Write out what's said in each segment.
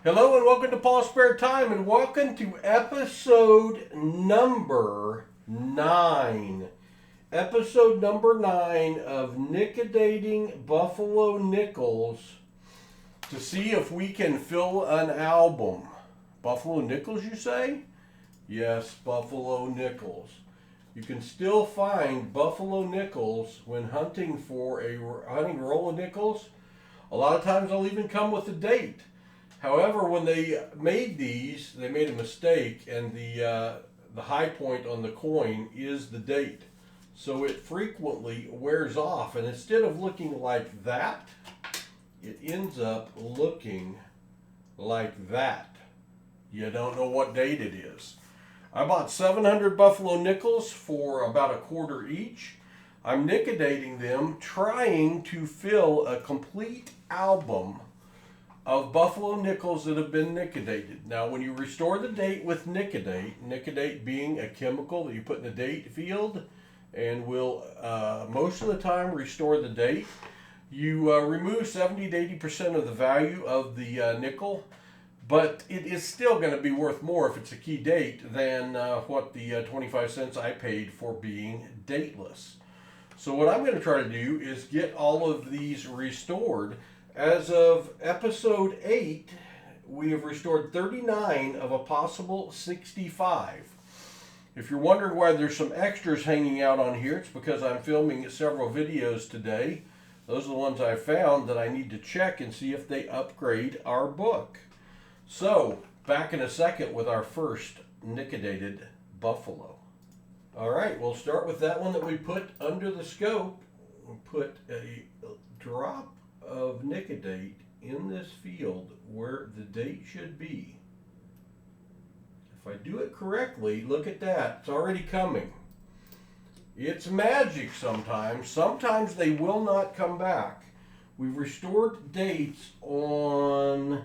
Hello and welcome to Paul's Spare Time and welcome to episode number 9. Episode number 9 of Nickodating Buffalo Nickels to see if we can fill an album. Buffalo Nickels, you say? Yes, Buffalo Nickels. You can still find Buffalo Nickels when hunting for a hunting roll of nickels. A lot of times they'll even come with a date. However, when they made these, they made a mistake, and the high point on the coin is the date. So it frequently wears off, and instead of looking like that, it ends up looking like that. You don't know what date it is. I bought 700 Buffalo Nickels for about a quarter each. I'm nickodating them, trying to fill a complete album of Buffalo Nickels that have been nickodated. Now, when you restore the date with nickodate being a chemical that you put in the date field and will most of the time restore the date, you remove 70 to 80% of the value of the nickel, but it is still going to be worth more if it's a key date than what the 25 cents I paid for being dateless. So what I'm going to try to do is get all of these restored. As of episode 8, we have restored 39 of a possible 65. If you're wondering why there's some extras hanging out on here, it's because I'm filming several videos today. Those are the ones I found that I need to check and see if they upgrade our book. So, back in a second with our first nickodated buffalo. Alright, we'll start with that one that we put under the scope. We'll put a drop of nickodate in this field where the date should be. If I do it correctly, look at that, it's already coming. It's magic sometimes. Sometimes they will not come back. We've restored dates on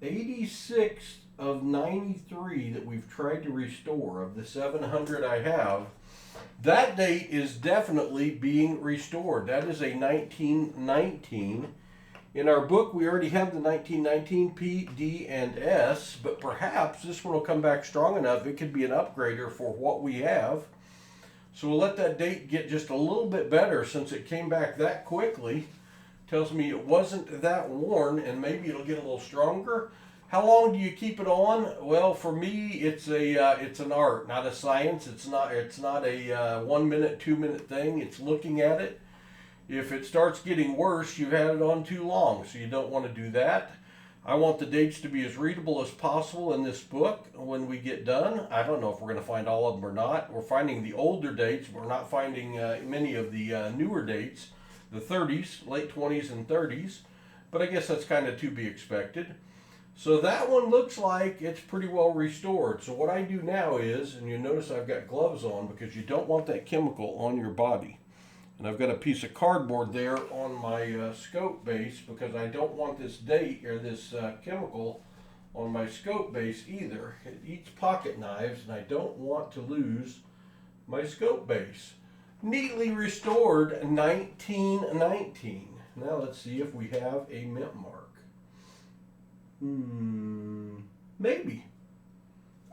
86 of 93 that we've tried to restore. Of the 700 I have, that date is definitely being restored. That is a 1919. In our book, we already have the 1919 P, D, and S, but perhaps this one will come back strong enough. It could be an upgrader for what we have. So we'll let that date get just a little bit better since it came back that quickly. Tells me it wasn't that worn, and maybe it'll get a little stronger. How long do you keep it on? Well, for me, it's an art, not a science. It's not a 1 minute, 2 minute thing. It's looking at it. If it starts getting worse, you've had it on too long, so you don't want to do that. I want the dates to be as readable as possible in this book when we get done. I don't know if we're going to find all of them or not. We're finding the older dates. We're not finding many of the newer dates, the 30s, late 20s and 30s, but I guess that's kind of to be expected. So that one looks like it's pretty well restored. So what I do now is, and you notice I've got gloves on because you don't want that chemical on your body. And I've got a piece of cardboard there on my scope base because I don't want this date or this chemical on my scope base either. It eats pocket knives and I don't want to lose my scope base. Neatly restored 1919. Now let's see if we have a mint mark. Maybe.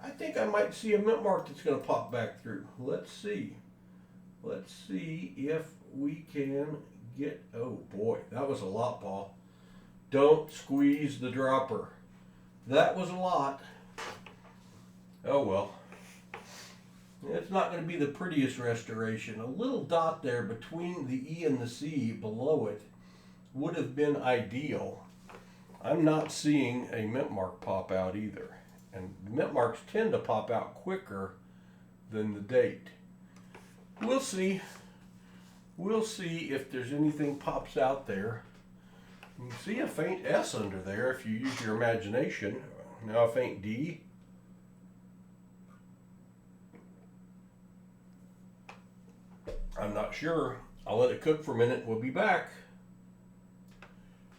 I think I might see a mint mark that's going to pop back through. Let's see. Let's see if we can get... Oh boy, that was a lot, Paul. Don't squeeze the dropper. That was a lot. Oh well. It's not going to be the prettiest restoration. A little dot there between the E and the C below it would have been ideal. I'm not seeing a mint mark pop out either. And mint marks tend to pop out quicker than the date. We'll see. We'll see if there's anything pops out there. You can see a faint S under there if you use your imagination. Now a faint D. I'm not sure. I'll let it cook for a minute. We'll be back.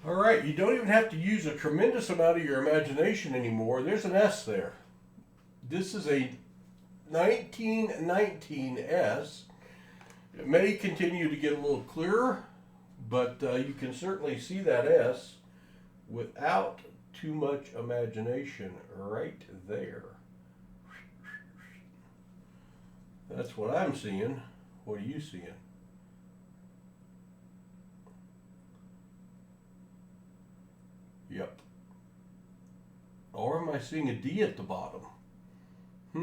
All right, you don't even have to use a tremendous amount of your imagination anymore. There's an S there. This is a 1919 S. It may continue to get a little clearer, but you can certainly see that S without too much imagination right there. That's what I'm seeing. What are you seeing? Yep. Or am I seeing a D at the bottom? I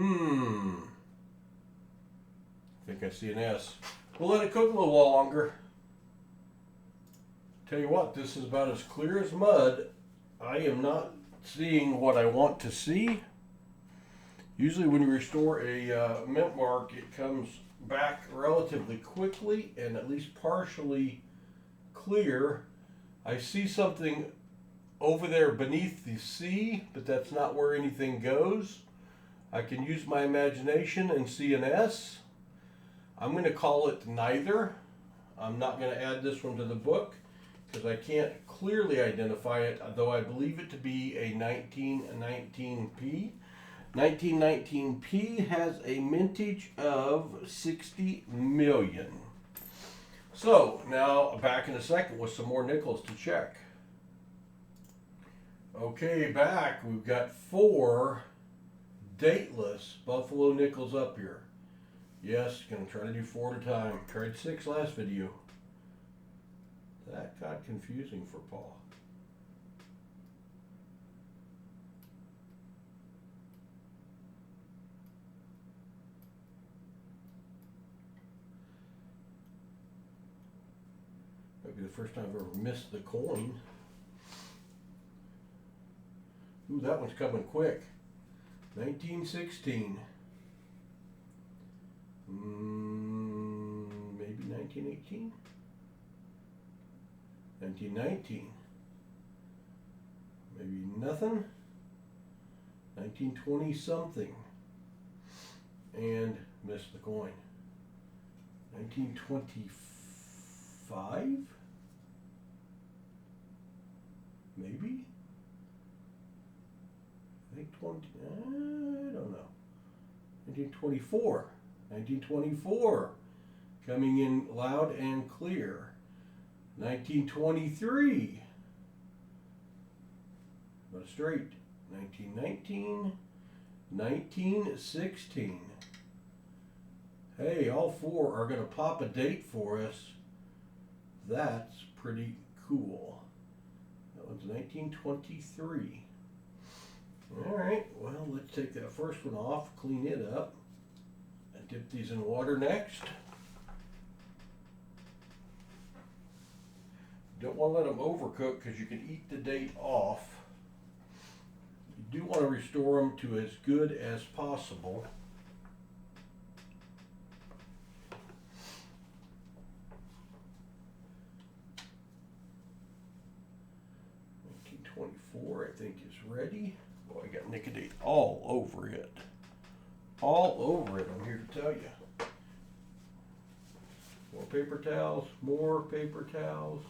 think I see an S. We'll let it cook a little while longer. Tell you what, this is about as clear as mud. I am not seeing what I want to see. Usually when you restore a mint mark, it comes back relatively quickly and at least partially clear. I see something over there beneath the C, but that's not where anything goes. I can use my imagination and see an S. I'm going to call it neither. I'm not going to add this one to the book because I can't clearly identify it, though I believe it to be a 1919P. 1919P has a mintage of 60 million. So now back in a second with some more nickels to check. Okay, back. We've got 4 dateless Buffalo nickels up here. Yes, gonna try to do 4 at a time. Tried 6 last video. That got confusing for Paul. Might be the first time I've ever missed the coin. Ooh, that one's coming quick. 1916. Maybe 1918? 1919. Maybe nothing. 1920 something. And missed the coin. 1925? Maybe? I think 20, I don't know. 1924. 1924. Coming in loud and clear. 1923. But straight. 1919. 1916. Hey, all 4 are going to pop a date for us. That's pretty cool. That one's 1923. Alright, well, let's take that first one off, clean it up, and dip these in water next. Don't want to let them overcook because you can eat the date off. You do want to restore them to as good as possible. .24 I think is ready. Boy, I got nicotine all over it. All over it, I'm here to tell you. More paper towels, more paper towels.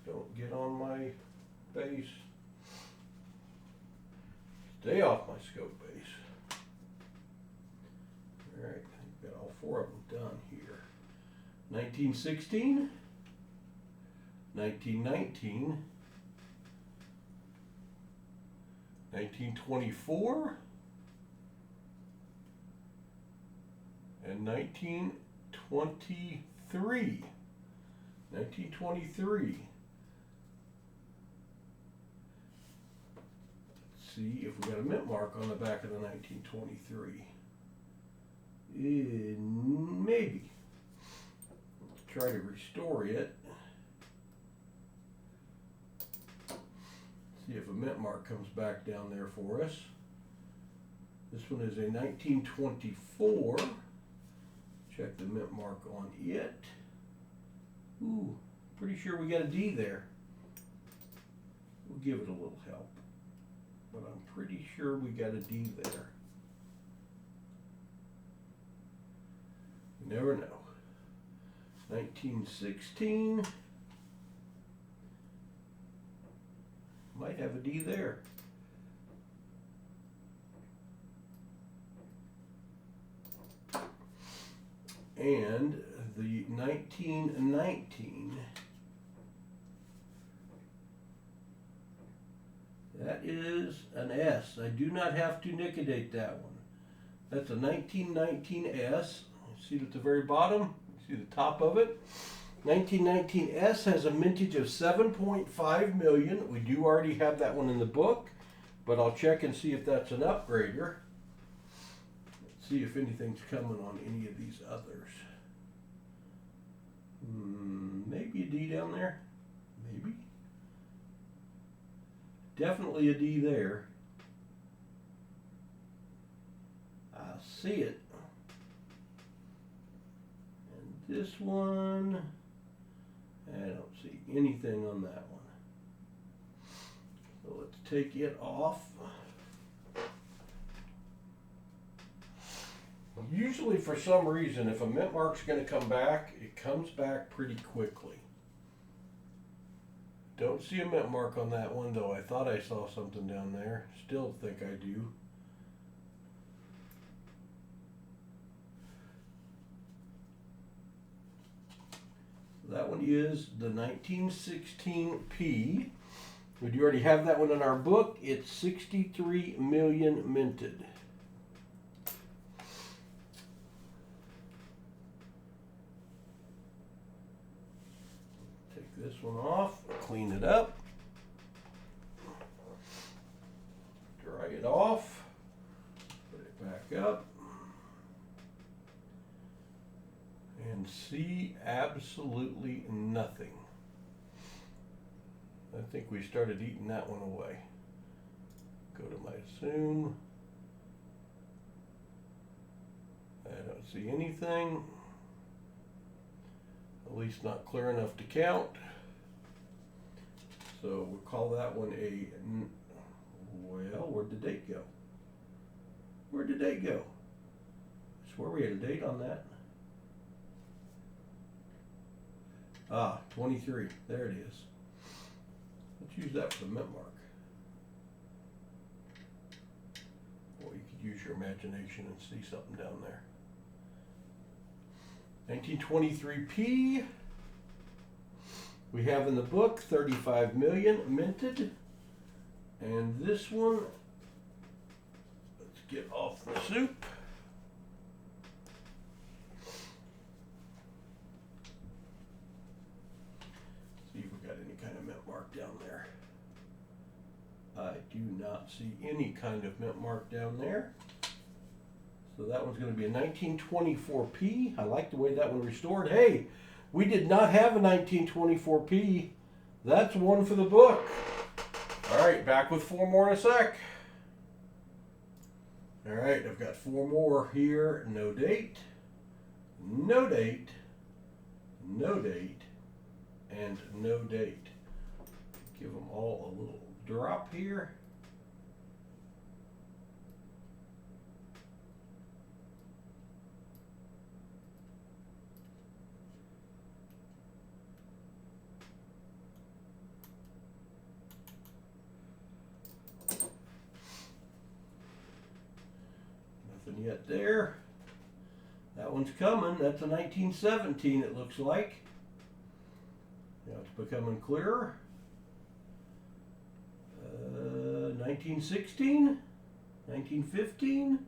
Don't get on my base. Stay off my scope base. Alright, I've got all 4 of them done here. 1916, 1919, 1924, and 1923. 1923. Let's see if we got a mint mark on the back of the 1923. Maybe. Let's try to restore it. See if a mint mark comes back down there for us. This one is a 1924. Check the mint mark on it. Ooh, pretty sure we got a D there. We'll give it a little help. But I'm pretty sure we got a D there. You never know. 1916. Might have a D there. And the 1919 That is an S. I do not have to nicodate that one. That's a 1919 S. See it at the very bottom? See the top of it? 1919 S has a mintage of 7.5 million. We do already have that one in the book, but I'll check and see if that's an upgrader. Let's see if anything's coming on any of these others. Maybe a D down there. Maybe. Definitely a D there. I see it. And this one, I don't see anything on that one. So let's take it off. Usually for some reason, if a mint mark's going to come back, it comes back pretty quickly. Don't see a mint mark on that one, though. I thought I saw something down there. Still think I do. That one is the 1916P. We do already have that one in our book. It's 63 million minted. Take this one off, clean it up, dry it off, put it back up, and see absolutely nothing. I think we started eating that one away. Go to my zoom. I don't see anything. At least not clear enough to count. So we'll call that one a, well, where'd the date go? Where'd the date go? I swear we had a date on that. Ah, 23, there it is. Let's use that for the mint mark. Or you could use your imagination and see something down there. 1923P. We have in the book 35 million minted. And this one, let's get off the soup. See if we got any kind of mint mark down there. I do not see any kind of mint mark down there. So that one's going to be a 1924P. I like the way that one restored. Hey, we did not have a 1924P. That's one for the book. All right, back with 4 more in a sec. All right, I've got 4 more here. No date, no date, no date, and no date. Give them all a little drop here. Nothing yet there. That one's coming. That's a 1917, it looks like. Now it's becoming clearer. 1916, 1915,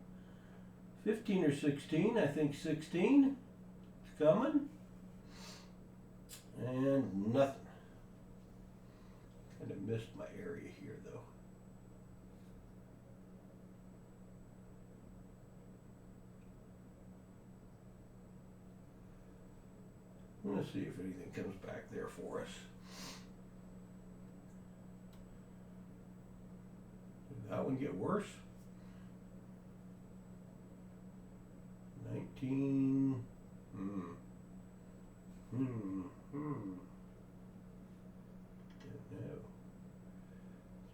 15 or 16, I think 16. It's coming. And nothing. Kind of missed my area here though. Let's see if anything comes back there for us. Did that one get worse? 19. No.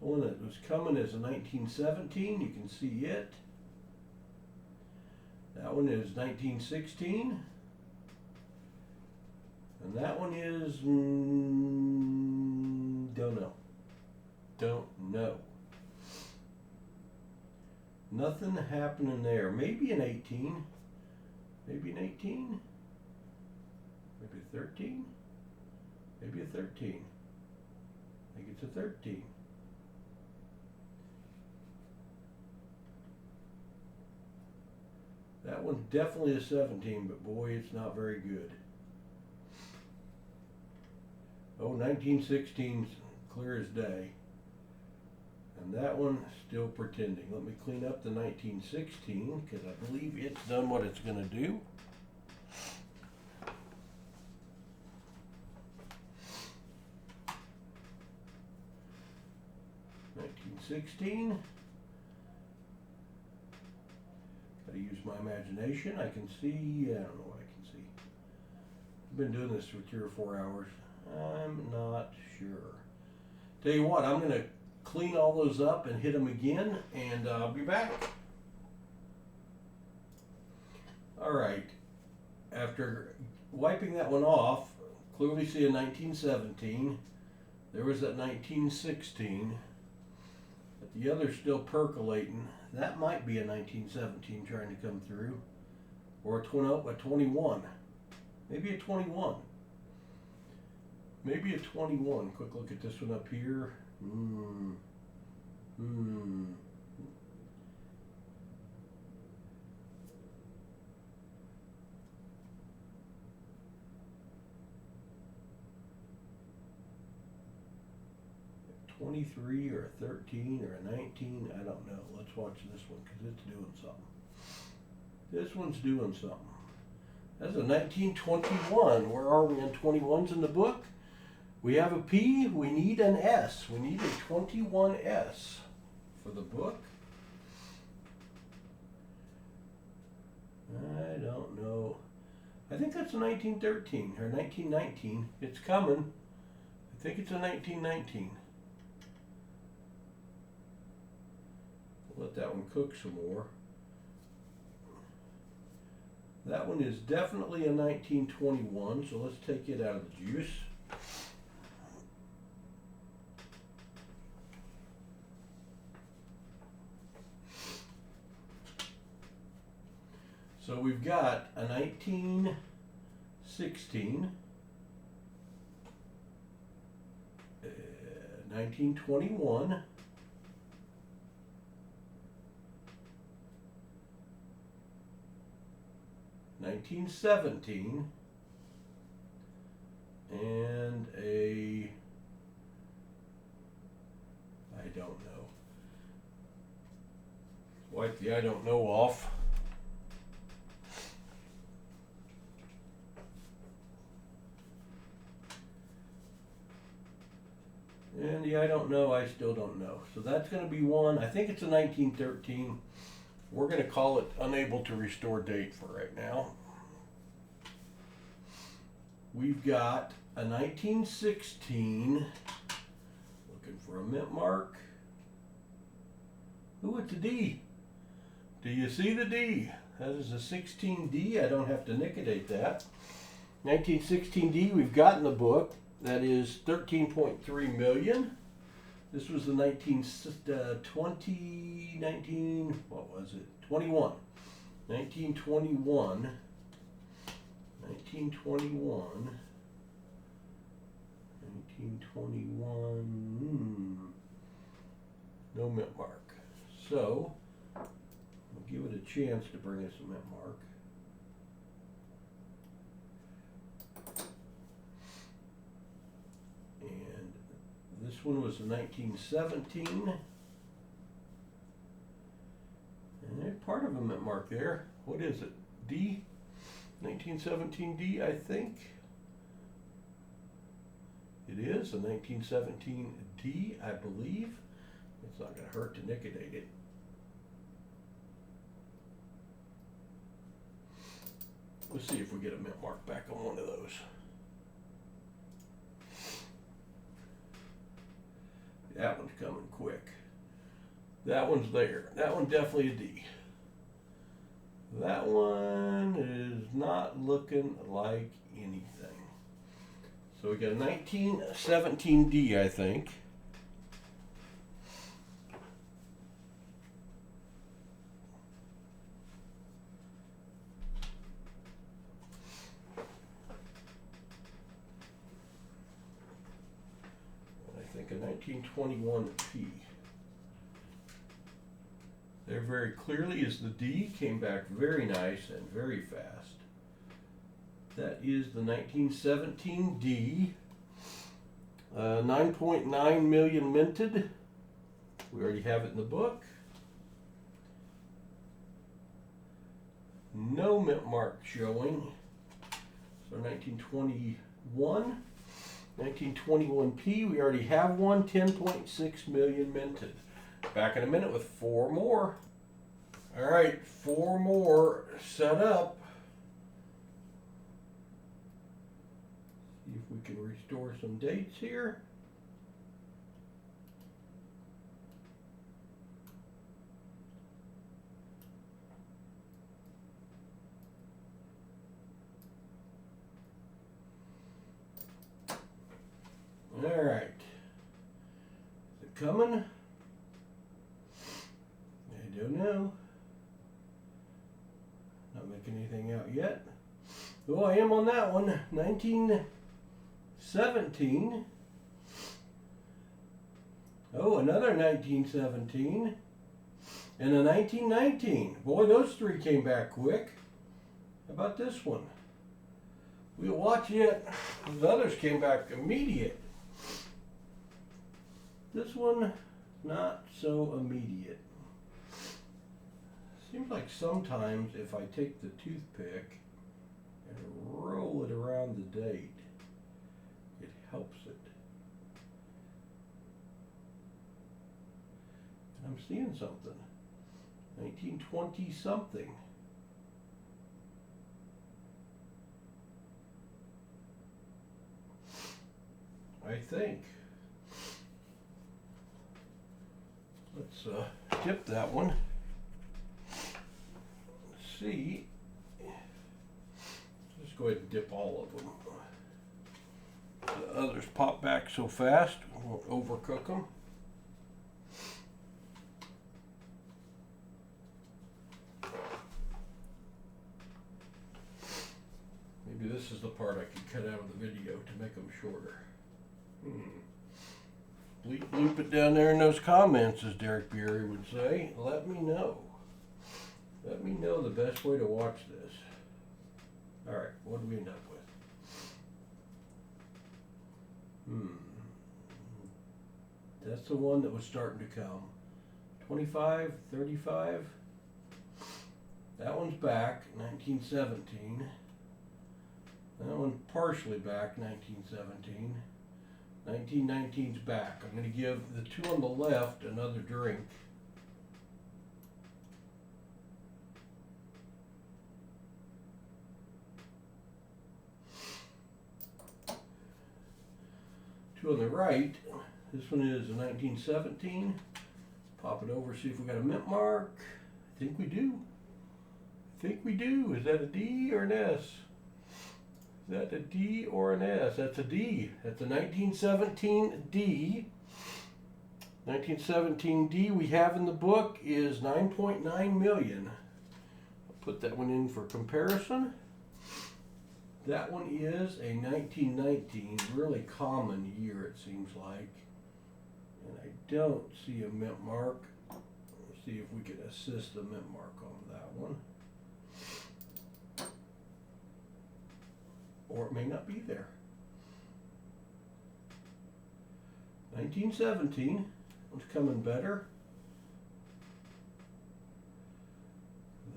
The one that was coming is a 1917. You can see it. That one is 1916. And that one is, don't know. Don't know. Nothing happening there. Maybe an 18. Maybe an 18. Maybe a 13. Maybe a 13. I think it's a 13. one's definitely a 17, but boy, it's not very good. Oh, 1916's clear as day. And that one still pretending. Let me clean up the 1916 because I believe it's done what it's going to do. '16. Gotta use my imagination. I can see, I don't know what I can see. I've been doing this for 3 or 4 hours. I'm not sure. Tell you what, I'm gonna clean all those up and hit them again, and I'll be back. All right, after wiping that one off, clearly see a 1917. There was that 1916. But the other's still percolating. That might be a 1917 trying to come through. Or a 21. Maybe a 21. Maybe a 21. Quick look at this one up here. 23 or a 13 or a 19, I don't know. Let's watch this one because it's doing something. This one's doing something. That's a 1921. Where are we on 21s in the book? We have a P. We need an S. We need a 21S for the book. I don't know. I think that's a 1913 or 1919. It's coming. I think it's a 1919. Let that one cook some more. That one is definitely a 1921, so let's take it out of the juice. So we've got a 1916, 1921, 1917, and a, I don't know. Wipe the I don't know off. And the I don't know, I still don't know. So that's going to be one. I think it's a 1913. We're going to call it unable to restore date for right now. We've got a 1916. Looking for a mint mark. Ooh, it's a D. Do you see the D? That is a 16D. I don't have to nickidate that. 1916D we've got in the book. That is 13.3 million. This was the 19, what was it? 21. 1921. 1921. 1921. No mint mark. So, we'll give it a chance to bring us a mint mark. And this one was a 1917. And there's part of a mint mark there. What is it? D? 1917D, I think. It is a 1917D, I believe. It's not going to hurt to nickidate it. Let's see if we get a mint mark back on one of those. That one's coming quick. That one's there. That one definitely a D. That one is not looking like anything. So we got a 1917D, I think. And I think a 1921P. there very clearly is the D. Came back very nice and very fast. That is the 1917 D. 9.9 million minted. We already have it in the book. No mint mark showing. So 1921. 1921P, we already have one. 10.6 million minted. Back in a minute with 4 more. All right, 4 more set up. See if we can restore some dates here. All right. Is it coming? I don't know. Not making anything out yet. Oh, I am on that one. 1917. Oh, another 1917. And a 1919. Boy, those 3 came back quick. How about this one? We'll watch it. The others came back immediate. This one, not so immediate. Seems like sometimes if I take the toothpick and roll it around the date, it helps it. I'm seeing something. 1920 something. I think. Let's dip that one. Let's see. Let's go ahead and dip all of them. The others pop back so fast, we won't overcook them. Maybe this is the part I could cut out of the video to make them shorter. Loop it down there in those comments, as Derek Beery would say. Let me know. Let me know the best way to watch this. Alright, what do we end up with? That's the one that was starting to come. 25, 35. That one's back, 1917. That one partially back, 1917. 1919's back. I'm going to give the 2 on the left another drink. Two on the right. This one is a 1917. Pop it over, see if we got a mint mark. I think we do. I think we do. Is that a D or an S? Is that a D or an S? That's a D. That's a 1917 D. 1917 D we have in the book is 9.9 million. I'll put that one in for comparison. That one is a 1919, really common year it seems like. And I don't see a mint mark. Let's see if we can assist the mint mark on that one. Or it may not be there. 1917, one's coming better.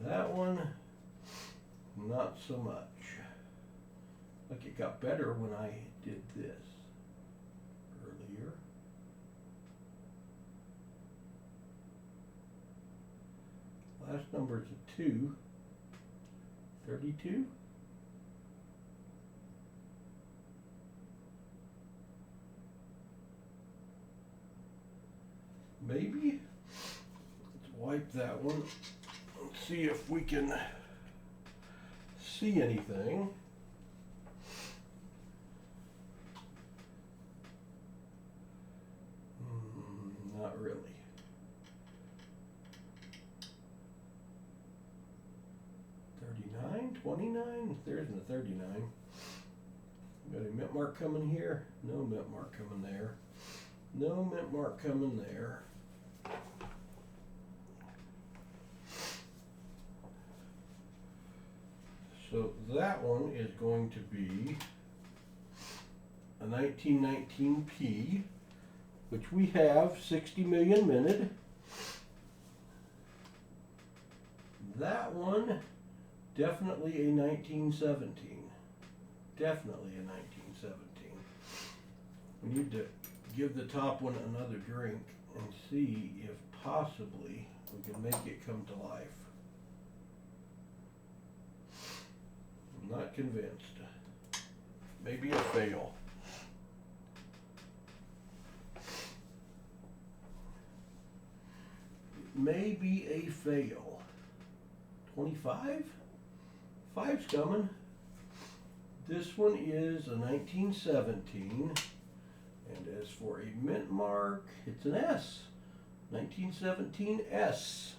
That one, not so much. Like it got better when I did this earlier. Last number is a 2. 32. Maybe. Let's wipe that one. Let's see if we can see anything. Not really. 39, 29. There's the 39. Got a mint mark coming here. No mint mark coming there. No mint mark coming there. So that one is going to be a 1919p, which we have 60 million minted. That one, definitely a 1917. Definitely a 1917. We need to give the top one another drink and see if possibly we can make it come to life. I'm not convinced. Maybe a fail. Maybe a fail. 25? 5's coming. This one is a 1917. And as for a mint mark, it's an S. 1917 S.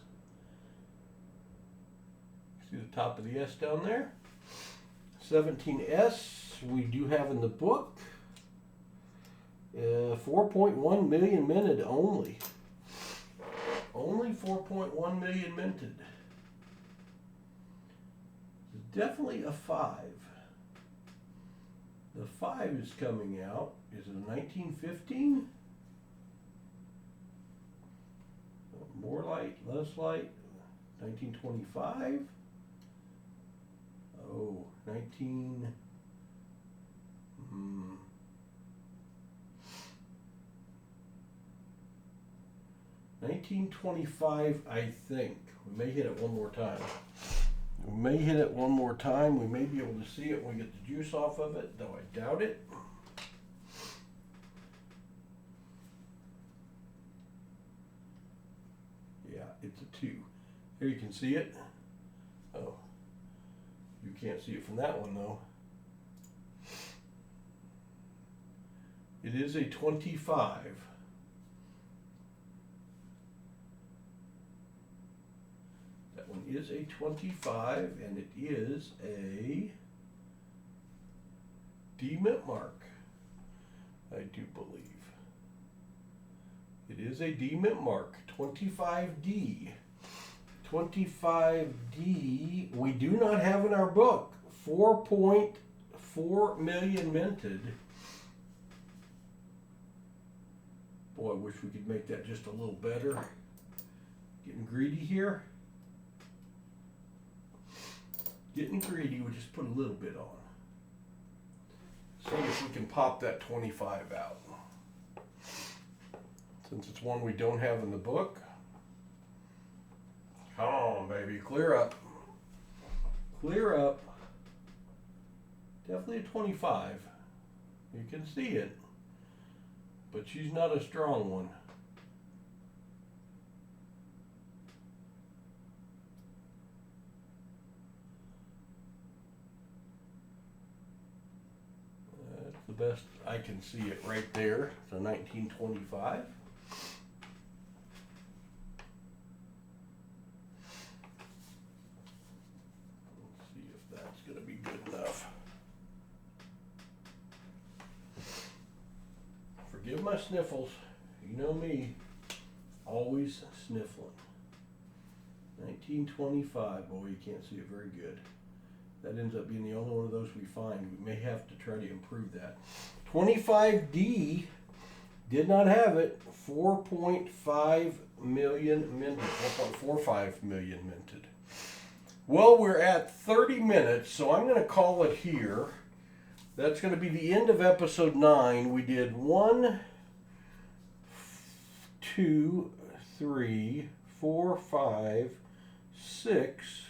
See the top of the S down there? 17S we do have in the book. 4.1 million minted only. Only 4.1 million minted. It's definitely a 5. The 5 is coming out. Is it a 1915? More light, less light. 1925? Oh, 1925, I think. We may hit it one more time. We may hit it one more time. We may be able to see it when we get the juice off of it, though I doubt it. Yeah, it's a 2. Here you can see it. Oh, you can't see it from that one though. It is a 25. That one is a 25, and it is a D mint mark, I do believe. It is a D mint mark, 25D. 25D, we do not have in our book. 4.4 million minted. Boy, I wish we could make that just a little better. Getting greedy here. Getting greedy, we'll just put a little bit on. See if we can pop that 25 out. Since it's one we don't have in the book. Come on, baby, clear up. Clear up. Definitely a 25. You can see it. But she's not a strong one. That's the best I can see it right there. It's a 1925. Going to be good enough. Forgive my sniffles. You know me, always sniffling. 1925. Boy, you can't see it very good. That ends up being the only one of those we find. We may have to try to improve that. 25D did not have it. 4.5 million minted. 4.45 million minted. Well, we're at 30 minutes, so I'm going to call it here. That's going to be the end of episode 9. We did 1, 2, 3, 4, 5, 6,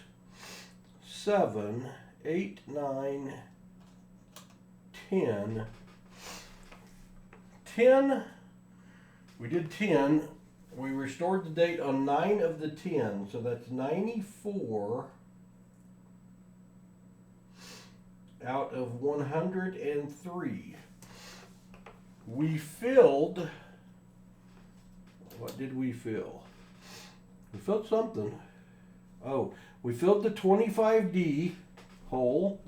7, 8, 9, 10. 10. We did 10. We restored the date on 9 of the 10, so that's 94 out of 103. We filled, what did we fill? We filled something. Oh, we filled the 25D hole.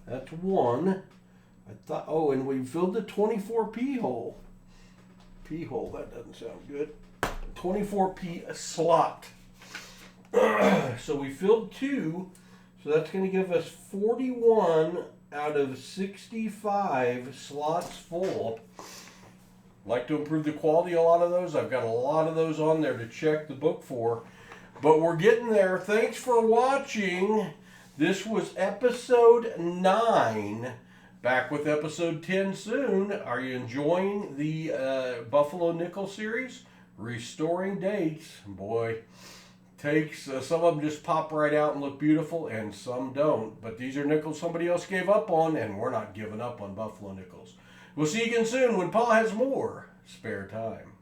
That's 1. I thought, oh, and we filled the 24P hole. P hole, that doesn't sound good. 24P slot. So we filled 2. So that's going to give us 41 out of 65 slots full. Like to improve the quality of a lot of those. I've got a lot of those on there to check the book for. But we're getting there. Thanks for watching. This was episode 9. Back with episode 10 soon. Are you enjoying the Buffalo Nickel series? Restoring dates. Boy, takes some of them just pop right out and look beautiful, and some don't. But these are nickels somebody else gave up on, and we're not giving up on Buffalo Nickels. We'll see you again soon when Pa has more spare time.